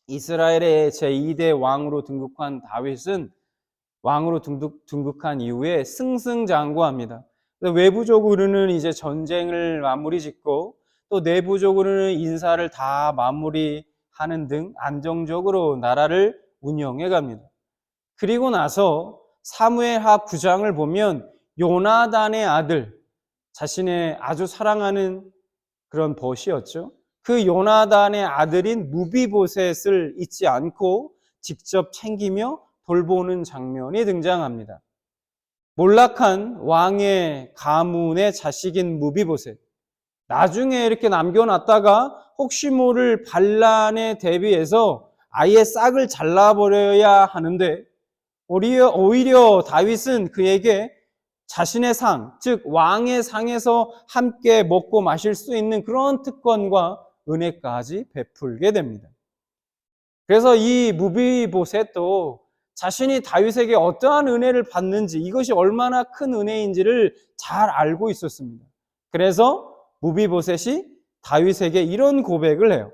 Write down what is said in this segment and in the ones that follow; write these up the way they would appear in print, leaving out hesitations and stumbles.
이스라엘의 제2대 왕으로 등극한 다윗은 왕으로 등극한 이후에 승승장구합니다. 외부적으로는 이제 전쟁을 마무리 짓고 또 내부적으로는 인사를 다 마무리하는 등 안정적으로 나라를 운영해 갑니다. 그리고 나서 사무엘하 9장을 보면 요나단의 아들, 자신의 아주 사랑하는 그런 벗이었죠. 그 요나단의 아들인 무비보셋을 잊지 않고 직접 챙기며 돌보는 장면이 등장합니다. 몰락한 왕의 가문의 자식인 무비보셋, 나중에 이렇게 남겨놨다가 혹시 모를 반란에 대비해서 아예 싹을 잘라버려야 하는데 오히려 다윗은 그에게 자신의 상, 즉 왕의 상에서 함께 먹고 마실 수 있는 그런 특권과 은혜까지 베풀게 됩니다. 그래서 이 무비보셋도 자신이 다윗에게 어떠한 은혜를 받는지, 이것이 얼마나 큰 은혜인지를 잘 알고 있었습니다. 그래서 무비보셋이 다윗에게 이런 고백을 해요.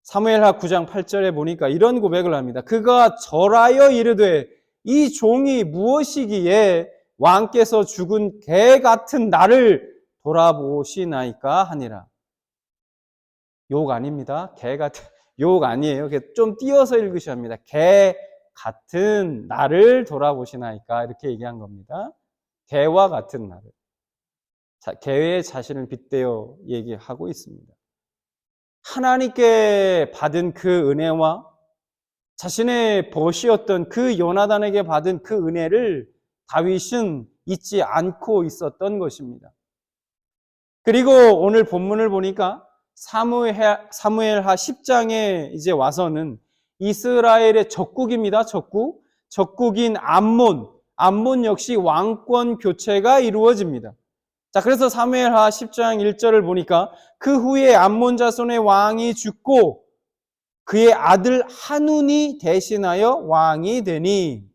사무엘하 9장 8절에 보니까 이런 고백을 합니다. 그가 절하여 이르되 이 종이 무엇이기에 왕께서 죽은 개 같은 나를 돌아보시나이까 하니라. 욕 아닙니다. 개 같은 욕 아니에요. 좀 띄어서 읽으셔야 합니다. 개 같은 나를 돌아보시나이까 이렇게 얘기한 겁니다. 개와 같은 나를. 개의 자신을 빗대어 얘기하고 있습니다. 하나님께 받은 그 은혜와 자신의 벗이었던 그 요나단에게 받은 그 은혜를 다윗은 잊지 않고 있었던 것입니다. 그리고 오늘 본문을 보니까 사무엘하 10장에 이제 와서는 이스라엘의 적국입니다. 적국인 암몬 역시 왕권 교체가 이루어집니다. 자, 그래서 사무엘하 10장 1절을 보니까 그 후에 암몬 자손의 왕이 죽고 그의 아들 한운이 대신하여 왕이 되니,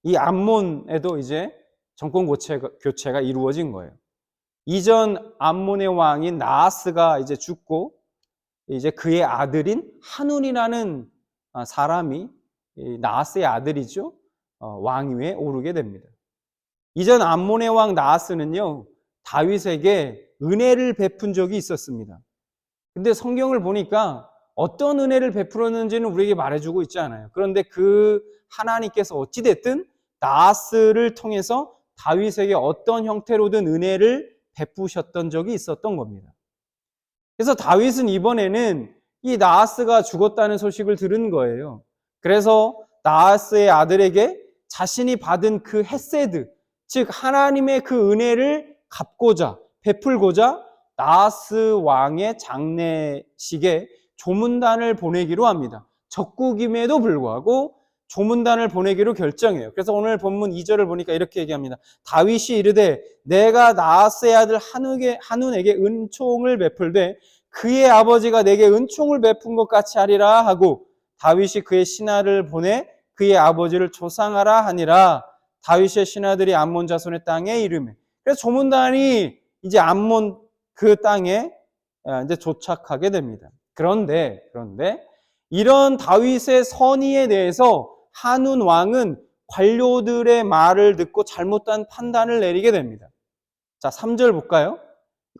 이 암몬에도 이제 정권 교체가 이루어진 거예요. 이전 암몬의 왕인 나하스가 이제 죽고 이제 그의 아들인 한운이라는 사람이, 나하스의 아들이죠, 왕위에 오르게 됩니다. 이전 암몬의 왕 나하스는요, 다윗에게 은혜를 베푼 적이 있었습니다. 근데 성경을 보니까 어떤 은혜를 베풀었는지는 우리에게 말해주고 있지 않아요. 그런데 그 하나님께서 어찌됐든 나하스를 통해서 다윗에게 어떤 형태로든 은혜를 베푸셨던 적이 있었던 겁니다. 그래서 다윗은 이번에는 이 나하스가 죽었다는 소식을 들은 거예요. 그래서 나하스의 아들에게 자신이 받은 그 헤세드, 즉 하나님의 그 은혜를 갚고자, 베풀고자 나하스 왕의 장례식에 조문단을 보내기로 합니다. 적국임에도 불구하고 조문단을 보내기로 결정해요. 그래서 오늘 본문 2절을 보니까 이렇게 얘기합니다. 다윗이 이르되 내가 나하스의 아들 한운에게 은총을 베풀되 그의 아버지가 내게 은총을 베푼 것 같이 하리라 하고 다윗이 그의 신하를 보내 그의 아버지를 조상하라 하니라. 다윗의 신하들이 암몬 자손의 땅에 이르매, 그래서 조문단이 이제 암몬 그 땅에 이제 도착하게 됩니다. 그런데 이런 다윗의 선의에 대해서 한운 왕은 관료들의 말을 듣고 잘못된 판단을 내리게 됩니다. 자, 3절 볼까요?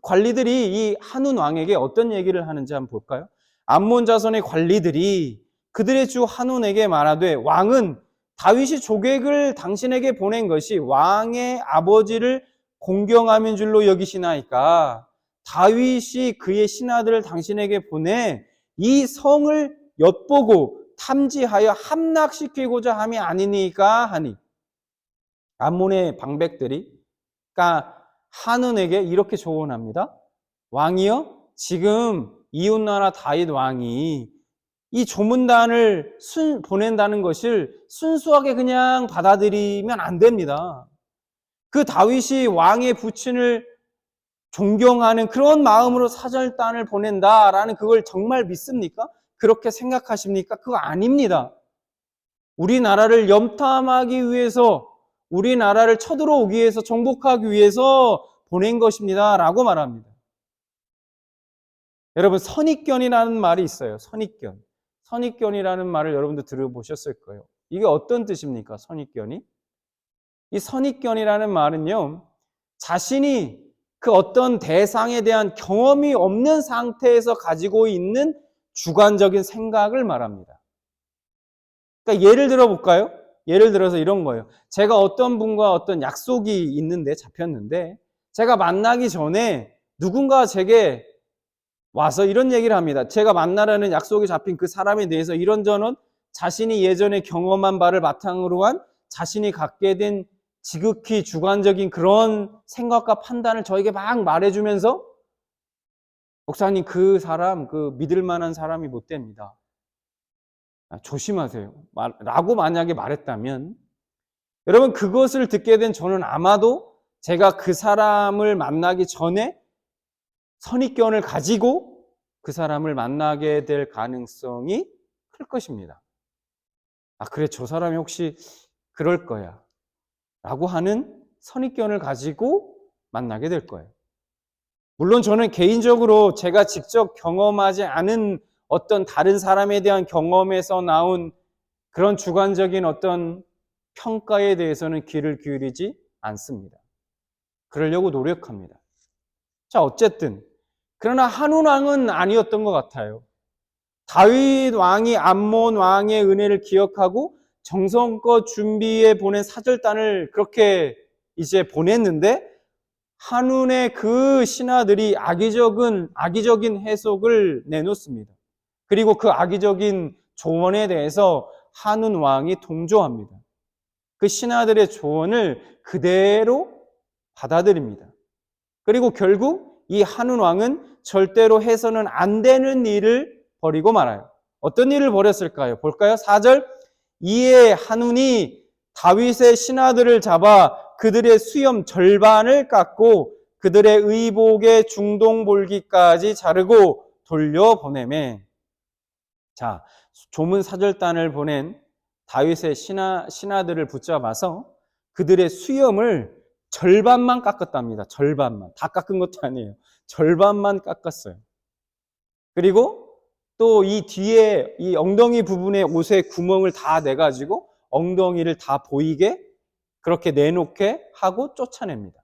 관리들이 이 한운 왕에게 어떤 얘기를 하는지 한번 볼까요? 암몬 자손의 관리들이 그들의 주 한운에게 말하되 왕은 다윗이 조객을 당신에게 보낸 것이 왕의 아버지를 공경함인 줄로 여기시나이까? 다윗이 그의 신하들을 당신에게 보내 이 성을 엿보고 탐지하여 함락시키고자 함이 아니니까 하니. 암몬의 방백들이 그러니까 한운에게 이렇게 조언합니다. 왕이여, 지금 이웃나라 다윗 왕이 이 조문단을 보낸다는 것을 순수하게 그냥 받아들이면 안 됩니다. 그 다윗이 왕의 부친을 존경하는 그런 마음으로 사절단을 보낸다라는 그걸 정말 믿습니까? 그렇게 생각하십니까? 그거 아닙니다. 우리나라를 염탐하기 위해서, 우리나라를 쳐들어오기 위해서, 정복하기 위해서 보낸 것입니다 라고 말합니다. 여러분, 선입견이라는 말이 있어요. 선입견. 선입견이라는 말을 여러분도 들어보셨을 거예요. 이게 어떤 뜻입니까? 선입견이? 이 선입견이라는 말은요, 자신이 그 어떤 대상에 대한 경험이 없는 상태에서 가지고 있는 주관적인 생각을 말합니다. 그러니까 예를 들어 볼까요? 예를 들어서 이런 거예요. 제가 어떤 분과 어떤 약속이 있는데, 잡혔는데, 제가 만나기 전에 누군가 제게 와서 이런 얘기를 합니다. 제가 만나라는 약속이 잡힌 그 사람에 대해서 이런저런 자신이 예전에 경험한 바를 바탕으로 한 자신이 갖게 된 지극히 주관적인 그런 생각과 판단을 저에게 막 말해주면서, 목사님, 그 사람, 그 믿을 만한 사람이 못 됩니다. 조심하세요. 라고 만약에 말했다면, 여러분, 그것을 듣게 된 저는 아마도 제가 그 사람을 만나기 전에 선입견을 가지고 그 사람을 만나게 될 가능성이 클 것입니다. 그래, 저 사람이 혹시 그럴 거야 라고 하는 선입견을 가지고 만나게 될 거예요. 물론 저는 개인적으로 제가 직접 경험하지 않은 어떤 다른 사람에 대한 경험에서 나온 그런 주관적인 어떤 평가에 대해서는 귀를 기울이지 않습니다. 그러려고 노력합니다. 자, 어쨌든 그러나 한운 왕은 아니었던 것 같아요. 다윗 왕이 암몬 왕의 은혜를 기억하고 정성껏 준비해 보낸 사절단을 그렇게 이제 보냈는데, 한운의 그 신하들이 악의적인 해석을 내놓습니다. 그리고 그 악의적인 조언에 대해서 한운 왕이 동조합니다. 그 신하들의 조언을 그대로 받아들입니다. 그리고 결국 이 한운 왕은 절대로 해서는 안 되는 일을 벌이고 말아요. 어떤 일을 벌였을까요? 볼까요? 4절. 이에 한운이 다윗의 신하들을 잡아 그들의 수염 절반을 깎고 그들의 의복의 중동볼기까지 자르고 돌려보내매. 자, 조문 사절단을 보낸 다윗의 신하들을 붙잡아서 그들의 수염을 절반만 깎았답니다. 절반만. 다 깎은 것도 아니에요. 절반만 깎았어요. 그리고 또 이 뒤에 이 엉덩이 부분에 옷에 구멍을 다 내가지고 엉덩이를 다 보이게 그렇게 내놓게 하고 쫓아냅니다.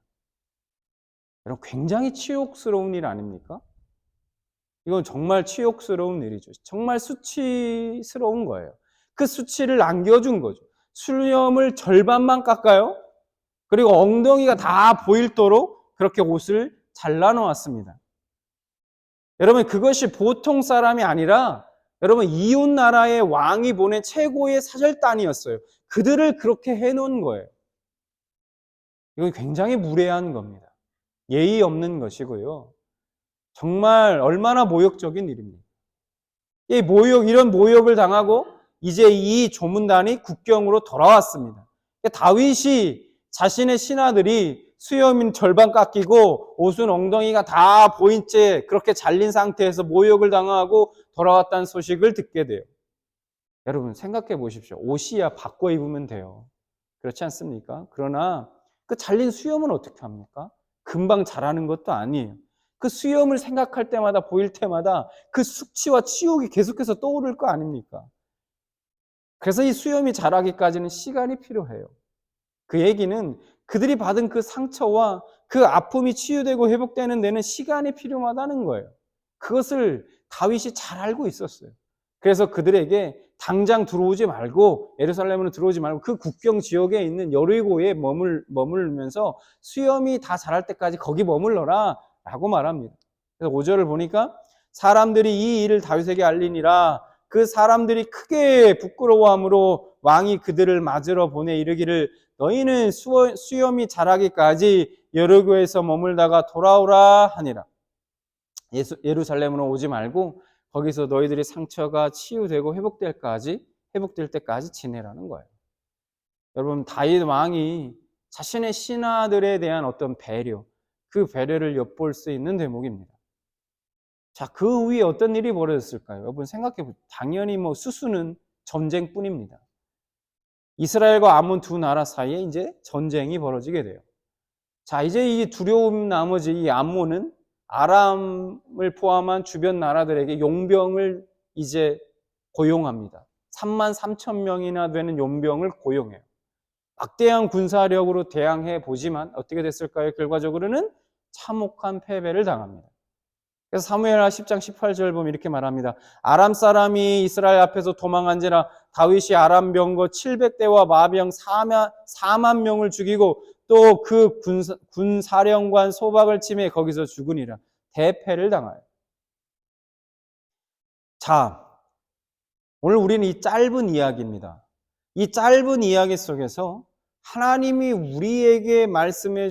여러분, 굉장히 치욕스러운 일 아닙니까? 이건 정말 치욕스러운 일이죠. 정말 수치스러운 거예요. 그 수치를 안겨준 거죠. 수염을 절반만 깎아요. 그리고 엉덩이가 다 보일도록 그렇게 옷을 잘라놓았습니다. 여러분, 그것이 보통 사람이 아니라 여러분, 이웃 나라의 왕이 보낸 최고의 사절단이었어요. 그들을 그렇게 해놓은 거예요. 이건 굉장히 무례한 겁니다. 예의 없는 것이고요. 정말 얼마나 모욕적인 일입니다. 이런 모욕을 당하고 이제 이 조문단이 국경으로 돌아왔습니다. 다윗이 자신의 신하들이 수염인 절반 깎이고 옷은 엉덩이가 다 보인 채 그렇게 잘린 상태에서 모욕을 당하고 돌아왔다는 소식을 듣게 돼요. 여러분, 생각해 보십시오. 옷이야 바꿔 입으면 돼요. 그렇지 않습니까? 그러나 그 잘린 수염은 어떻게 합니까? 금방 자라는 것도 아니에요. 그 수염을 생각할 때마다, 보일 때마다 그 숙취와 치욕이 계속해서 떠오를 거 아닙니까? 그래서 이 수염이 자라기까지는 시간이 필요해요. 그 얘기는 그들이 받은 그 상처와 그 아픔이 치유되고 회복되는 데는 시간이 필요하다는 거예요. 그것을 다윗이 잘 알고 있었어요. 그래서 그들에게 당장 들어오지 말고, 예루살렘으로 들어오지 말고 그 국경 지역에 있는 여리고에 머물면서 수염이 다 자랄 때까지 거기 머물러라 라고 말합니다. 그래서 5절을 보니까 사람들이 이 일을 다윗에게 알리니라. 그 사람들이 크게 부끄러워함으로 왕이 그들을 맞으러 보내 이르기를 너희는 수염이 자라기까지 여리고에서 머물다가 돌아오라 하니라. 예루살렘으로 오지 말고 거기서 너희들이 상처가 치유되고 회복될 때까지 지내라는 거예요. 여러분, 다윗 왕이 자신의 신하들에 대한 어떤 배려, 그 배려를 엿볼 수 있는 대목입니다. 자, 그 후에 어떤 일이 벌어졌을까요? 여러분, 생각해 보세요. 당연히 수수는 전쟁뿐입니다. 이스라엘과 아몬 두 나라 사이에 이제 전쟁이 벌어지게 돼요. 자, 이제 이 두려움 나머지 이 암몬은 아람을 포함한 주변 나라들에게 용병을 이제 고용합니다. 3만 3천 명이나 되는 용병을 고용해요. 막대한 군사력으로 대항해 보지만 어떻게 됐을까요? 결과적으로는 참혹한 패배를 당합니다. 그래서 사무엘하 10장 18절 보면 이렇게 말합니다. 아람 사람이 이스라엘 앞에서 도망한지라 다윗이 아람 병거 700대와 마병 4만 명을 죽이고 또 그 군사령관 소박을 치매 거기서 죽으니라. 대패를 당하여. 자, 오늘 우리는 이 짧은 이야기입니다. 이 짧은 이야기 속에서 하나님이 우리에게 말씀해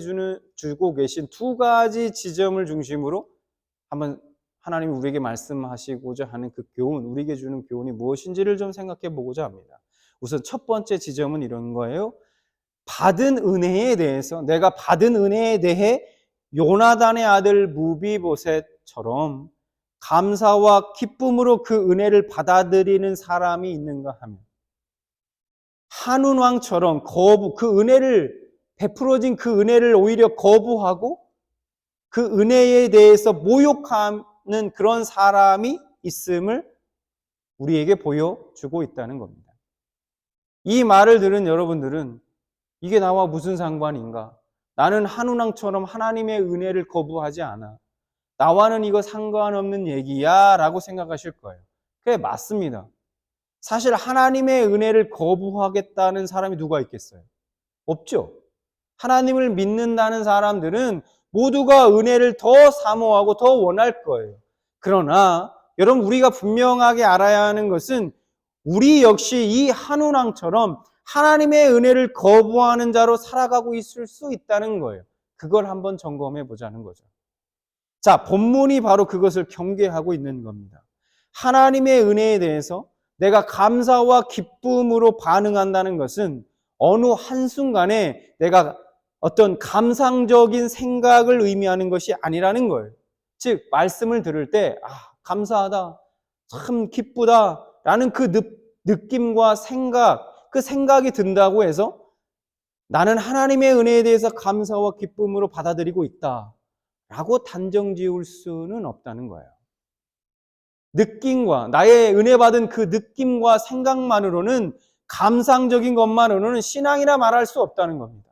주고 계신 두 가지 지점을 중심으로 한번 하나님이 우리에게 말씀하시고자 하는 그 교훈, 우리에게 주는 교훈이 무엇인지를 좀 생각해 보고자 합니다. 우선 첫 번째 지점은 이런 거예요. 받은 은혜에 대해서, 내가 받은 은혜에 대해 요나단의 아들 무비보셋처럼 감사와 기쁨으로 그 은혜를 받아들이는 사람이 있는가 하면, 한운 왕처럼 그 은혜를 베풀어진 그 은혜를 오히려 거부하고 그 은혜에 대해서 모욕하는 그런 사람이 있음을 우리에게 보여주고 있다는 겁니다. 이 말을 들은 여러분들은 이게 나와 무슨 상관인가? 나는 한운 왕처럼 하나님의 은혜를 거부하지 않아. 나와는 이거 상관없는 얘기야 라고 생각하실 거예요. 그래, 맞습니다. 사실 하나님의 은혜를 거부하겠다는 사람이 누가 있겠어요? 없죠. 하나님을 믿는다는 사람들은 모두가 은혜를 더 사모하고 더 원할 거예요. 그러나 여러분, 우리가 분명하게 알아야 하는 것은 우리 역시 이 한운 왕처럼 하나님의 은혜를 거부하는 자로 살아가고 있을 수 있다는 거예요. 그걸 한번 점검해 보자는 거죠. 자, 본문이 바로 그것을 경계하고 있는 겁니다. 하나님의 은혜에 대해서 내가 감사와 기쁨으로 반응한다는 것은 어느 한순간에 내가 어떤 감상적인 생각을 의미하는 것이 아니라는 거예요. 즉, 말씀을 들을 때 감사하다, 참 기쁘다 라는 그 느낌과 생각, 그 생각이 든다고 해서 나는 하나님의 은혜에 대해서 감사와 기쁨으로 받아들이고 있다 라고 단정 지을 수는 없다는 거예요. 느낌과, 나의 은혜 받은 그 느낌과 생각만으로는, 감상적인 것만으로는 신앙이라 말할 수 없다는 겁니다.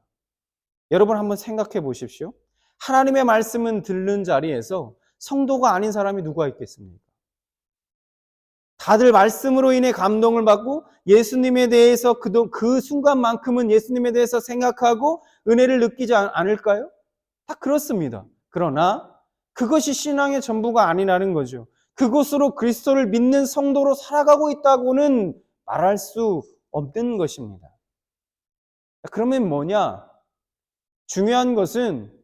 여러분 한번 생각해 보십시오. 하나님의 말씀은 듣는 자리에서 성도가 아닌 사람이 누가 있겠습니까? 다들 말씀으로 인해 감동을 받고 예수님에 대해서 그 순간만큼은 예수님에 대해서 생각하고 은혜를 느끼지 않을까요? 다 그렇습니다. 그러나 그것이 신앙의 전부가 아니라는 거죠. 그것으로 그리스도를 믿는 성도로 살아가고 있다고는 말할 수 없는 것입니다. 그러면 뭐냐? 중요한 것은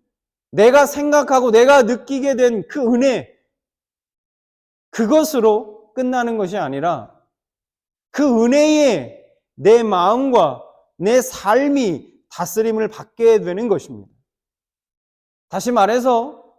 내가 생각하고 내가 느끼게 된 그 은혜, 그것으로 끝나는 것이 아니라 그 은혜에 내 마음과 내 삶이 다스림을 받게 되는 것입니다. 다시 말해서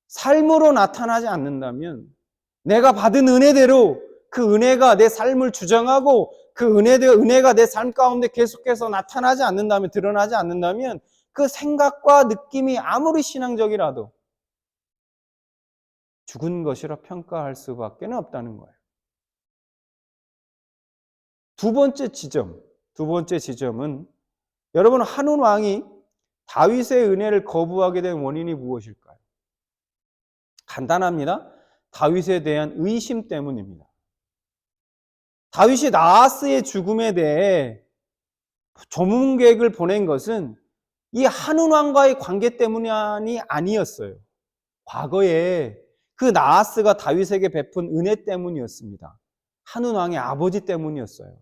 삶으로 나타나지 않는다면, 내가 받은 은혜대로 그 은혜가 내 삶을 주장하고 그 은혜가 내 삶 가운데 계속해서 나타나지 않는다면, 드러나지 않는다면 그 생각과 느낌이 아무리 신앙적이라도 죽은 것이라 평가할 수밖에 없다는 거예요. 두 번째 지점은 여러분, 한운 왕이 다윗의 은혜를 거부하게 된 원인이 무엇일까요? 간단합니다. 다윗에 대한 의심 때문입니다. 다윗이 나하스의 죽음에 대해 조문객을 보낸 것은 이 한운 왕과의 관계 때문이 아니었어요. 과거에 그 나하스가 다윗에게 베푼 은혜 때문이었습니다. 한운 왕의 아버지 때문이었어요.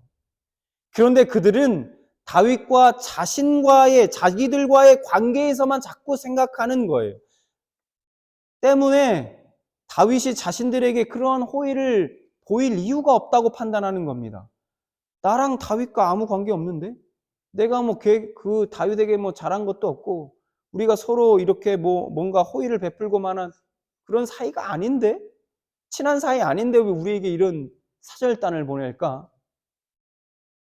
그런데 그들은 다윗과 자기들과의 관계에서만 자꾸 생각하는 거예요. 때문에 다윗이 자신들에게 그러한 호의를 보일 이유가 없다고 판단하는 겁니다. 나랑 다윗과 아무 관계 없는데? 내가 그 다윗에게 잘한 것도 없고, 우리가 서로 이렇게 뭔가 호의를 베풀고만한 그런 사이가 아닌데? 친한 사이 아닌데 왜 우리에게 이런 사절단을 보낼까?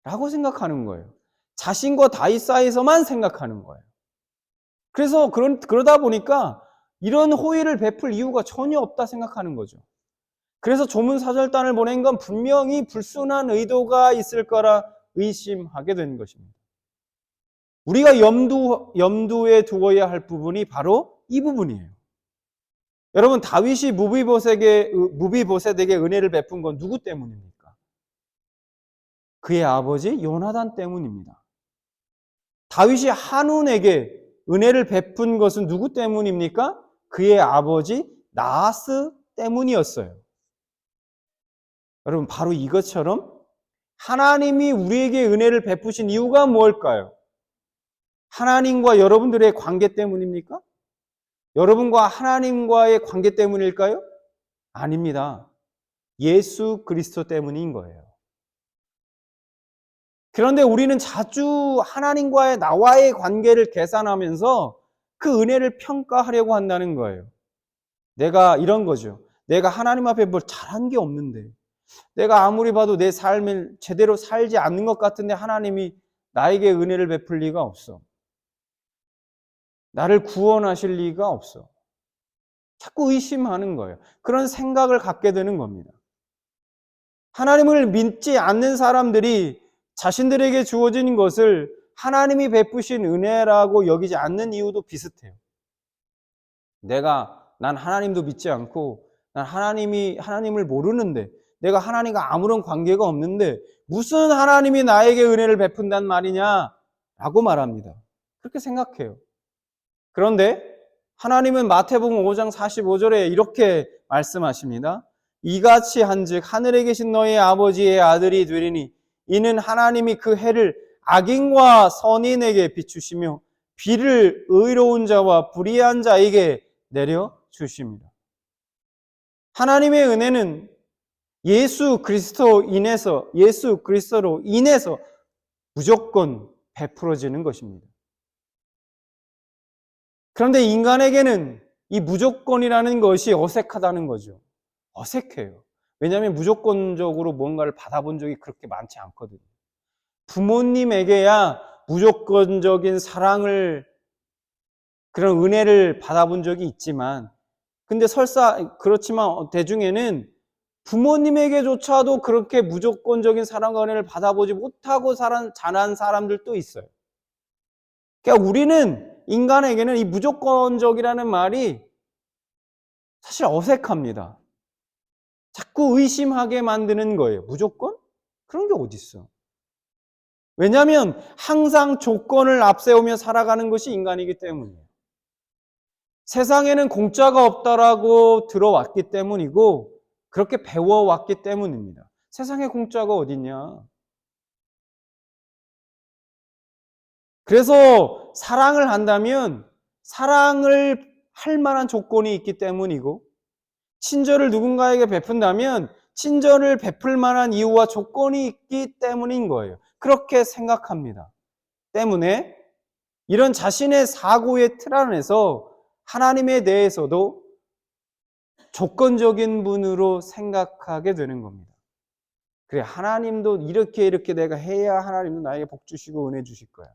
라고 생각하는 거예요. 자신과 다윗 사이에서만 생각하는 거예요. 그래서 그러다 보니까 이런 호의를 베풀 이유가 전혀 없다 생각하는 거죠. 그래서 조문사절단을 보낸 건 분명히 불순한 의도가 있을 거라 의심하게 된 것입니다. 우리가 염두에 두어야 할 부분이 바로 이 부분이에요. 여러분, 다윗이 무비보셋에게 은혜를 베푼 건 누구 때문입니까? 그의 아버지 요나단 때문입니다. 다윗이 한운에게 은혜를 베푼 것은 누구 때문입니까? 그의 아버지 나하스 때문이었어요. 여러분, 바로 이것처럼 하나님이 우리에게 은혜를 베푸신 이유가 뭘까요? 하나님과 여러분들의 관계 때문입니까? 여러분과 하나님과의 관계 때문일까요? 아닙니다. 예수 그리스도 때문인 거예요. 그런데 우리는 자주 하나님과의 나와의 관계를 계산하면서 그 은혜를 평가하려고 한다는 거예요. 내가 이런 거죠. 내가 하나님 앞에 뭘 잘한 게 없는데, 내가 아무리 봐도 내 삶을 제대로 살지 않는 것 같은데 하나님이 나에게 은혜를 베풀 리가 없어. 나를 구원하실 리가 없어. 자꾸 의심하는 거예요. 그런 생각을 갖게 되는 겁니다. 하나님을 믿지 않는 사람들이 자신들에게 주어진 것을 하나님이 베푸신 은혜라고 여기지 않는 이유도 비슷해요. 난 하나님도 믿지 않고, 난 하나님을 모르는데, 내가 하나님과 아무런 관계가 없는데, 무슨 하나님이 나에게 은혜를 베푼단 말이냐? 라고 말합니다. 그렇게 생각해요. 그런데 하나님은 마태복음 5장 45절에 이렇게 말씀하십니다. 이같이 한즉 하늘에 계신 너희 아버지의 아들이 되리니 이는 하나님이 그 해를 악인과 선인에게 비추시며 비를 의로운 자와 불의한 자에게 내려 주십니다. 하나님의 은혜는 예수 그리스도로 인해서 무조건 베풀어지는 것입니다. 그런데 인간에게는 이 무조건이라는 것이 어색하다는 거죠. 어색해요. 왜냐하면 무조건적으로 뭔가를 받아본 적이 그렇게 많지 않거든요. 부모님에게야 무조건적인 사랑을, 그런 은혜를 받아본 적이 있지만, 근데 그렇지만 대중에는 부모님에게조차도 그렇게 무조건적인 사랑과 은혜를 받아보지 못하고 자란 사람들도 있어요. 그러니까 인간에게는 이 무조건적이라는 말이 사실 어색합니다. 자꾸 의심하게 만드는 거예요. 무조건? 그런 게 어디 있어? 왜냐하면 항상 조건을 앞세우며 살아가는 것이 인간이기 때문이에요. 세상에는 공짜가 없다라고 들어왔기 때문이고 그렇게 배워왔기 때문입니다. 세상에 공짜가 어딨냐? 그래서 사랑을 한다면 사랑을 할 만한 조건이 있기 때문이고, 친절을 누군가에게 베푼다면 친절을 베풀 만한 이유와 조건이 있기 때문인 거예요. 그렇게 생각합니다. 때문에 이런 자신의 사고의 틀 안에서 하나님에 대해서도 조건적인 분으로 생각하게 되는 겁니다. 그래, 하나님도 이렇게 내가 해야 하나님도 나에게 복 주시고 은혜 주실 거야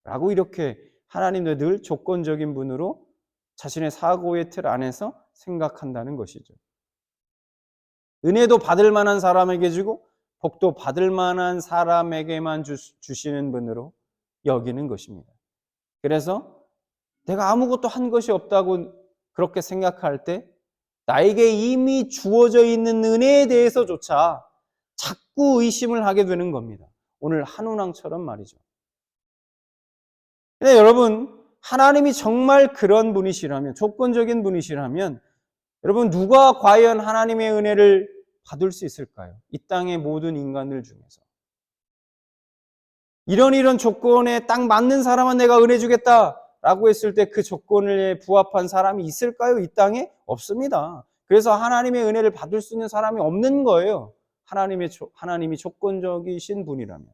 라고 이렇게 하나님도 늘 조건적인 분으로 자신의 사고의 틀 안에서 생각한다는 것이죠. 은혜도 받을 만한 사람에게 주고 복도 받을 만한 사람에게만 주시는 분으로 여기는 것입니다. 그래서 내가 아무것도 한 것이 없다고 그렇게 생각할 때 나에게 이미 주어져 있는 은혜에 대해서조차 자꾸 의심을 하게 되는 겁니다. 오늘 한운왕처럼 말이죠. 근데 여러분, 하나님이 정말 그런 분이시라면, 조건적인 분이시라면 여러분, 누가 과연 하나님의 은혜를 받을 수 있을까요? 이 땅의 모든 인간들 중에서. 이런 조건에 딱 맞는 사람은 내가 은혜 주겠다라고 했을 때 그 조건에 부합한 사람이 있을까요? 이 땅에? 없습니다. 그래서 하나님의 은혜를 받을 수 있는 사람이 없는 거예요. 하나님이 조건적이신 분이라면.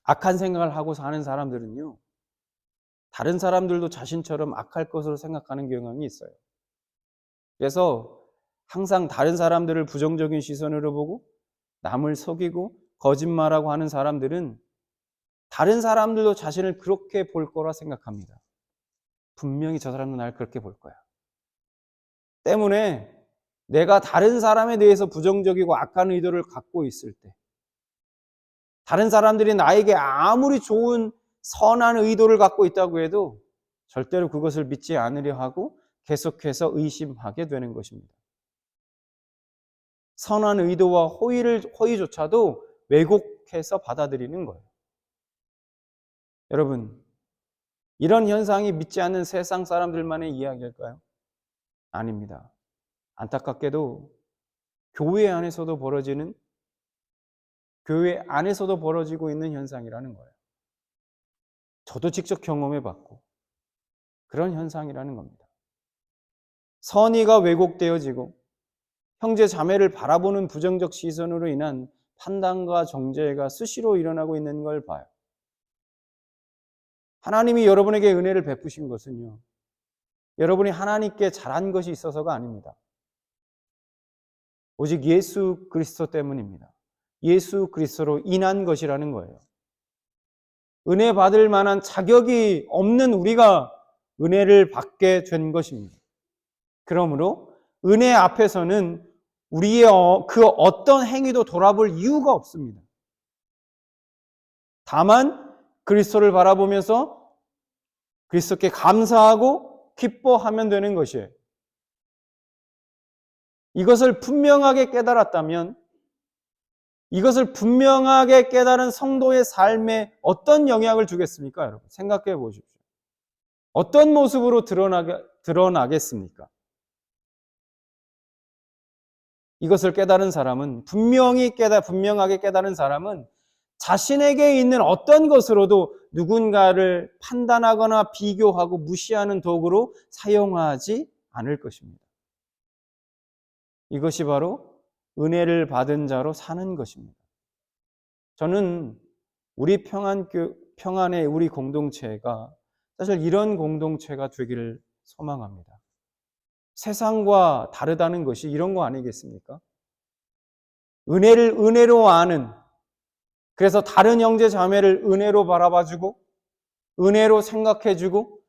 악한 생각을 하고 사는 사람들은요, 다른 사람들도 자신처럼 악할 것으로 생각하는 경향이 있어요. 그래서 항상 다른 사람들을 부정적인 시선으로 보고 남을 속이고 거짓말하고 하는 사람들은 다른 사람들도 자신을 그렇게 볼 거라 생각합니다. 분명히 저 사람도 날 그렇게 볼 거야. 때문에 내가 다른 사람에 대해서 부정적이고 악한 의도를 갖고 있을 때, 다른 사람들이 나에게 아무리 좋은 선한 의도를 갖고 있다고 해도 절대로 그것을 믿지 않으려 하고 계속해서 의심하게 되는 것입니다. 선한 의도와 호의조차도 왜곡해서 받아들이는 거예요. 여러분, 이런 현상이 믿지 않는 세상 사람들만의 이야기일까요? 아닙니다. 안타깝게도 교회 안에서도 벌어지고 있는 현상이라는 거예요. 저도 직접 경험해 봤고 그런 현상이라는 겁니다. 선의가 왜곡되어지고 형제 자매를 바라보는 부정적 시선으로 인한 판단과 정죄가 수시로 일어나고 있는 걸 봐요. 하나님이 여러분에게 은혜를 베푸신 것은요, 여러분이 하나님께 잘한 것이 있어서가 아닙니다. 오직 예수 그리스도 때문입니다. 예수 그리스도로 인한 것이라는 거예요. 은혜 받을 만한 자격이 없는 우리가 은혜를 받게 된 것입니다. 그러므로 은혜 앞에서는 우리의 그 어떤 행위도 돌아볼 이유가 없습니다. 다만 그리스도를 바라보면서 그리스도께 감사하고 기뻐하면 되는 것이에요. 이것을 분명하게 깨달았다면, 이것을 분명하게 깨달은 성도의 삶에 어떤 영향을 주겠습니까, 여러분? 생각해 보십시오. 어떤 모습으로 드러나겠습니까? 이것을 깨달은 사람은, 분명하게 깨달은 사람은 자신에게 있는 어떤 것으로도 누군가를 판단하거나 비교하고 무시하는 도구로 사용하지 않을 것입니다. 이것이 바로 은혜를 받은 자로 사는 것입니다. 저는 우리 평안의 우리 공동체가 사실 이런 공동체가 되기를 소망합니다. 세상과 다르다는 것이 이런 거 아니겠습니까? 은혜를 은혜로 아는, 그래서 다른 형제 자매를 은혜로 바라봐주고 은혜로 생각해주고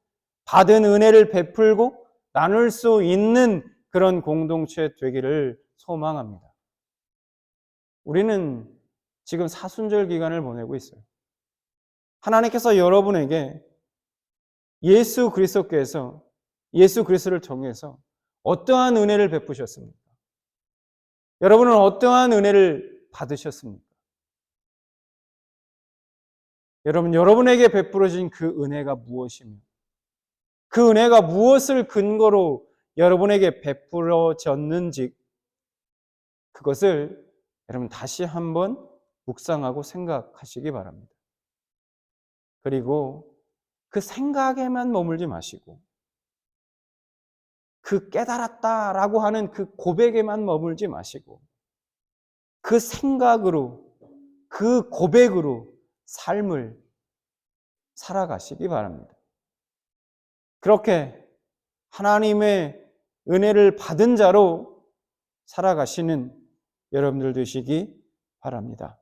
받은 은혜를 베풀고 나눌 수 있는 그런 공동체 되기를 소망합니다. 우리는 지금 사순절 기간을 보내고 있어요. 하나님께서 여러분에게 예수 그리스도께서 예수 그리스도를 통해서 어떠한 은혜를 베푸셨습니까? 여러분은 어떠한 은혜를 받으셨습니까? 여러분에게 베풀어진 그 은혜가 무엇이며 그 은혜가 무엇을 근거로 여러분에게 베풀어졌는지 그것을 여러분 다시 한번 묵상하고 생각하시기 바랍니다. 그리고 그 생각에만 머물지 마시고 그 깨달았다라고 하는 그 고백에만 머물지 마시고 그 생각으로 그 고백으로 삶을 살아가시기 바랍니다. 그렇게 하나님의 은혜를 받은 자로 살아가시는 여러분들 되시기 바랍니다.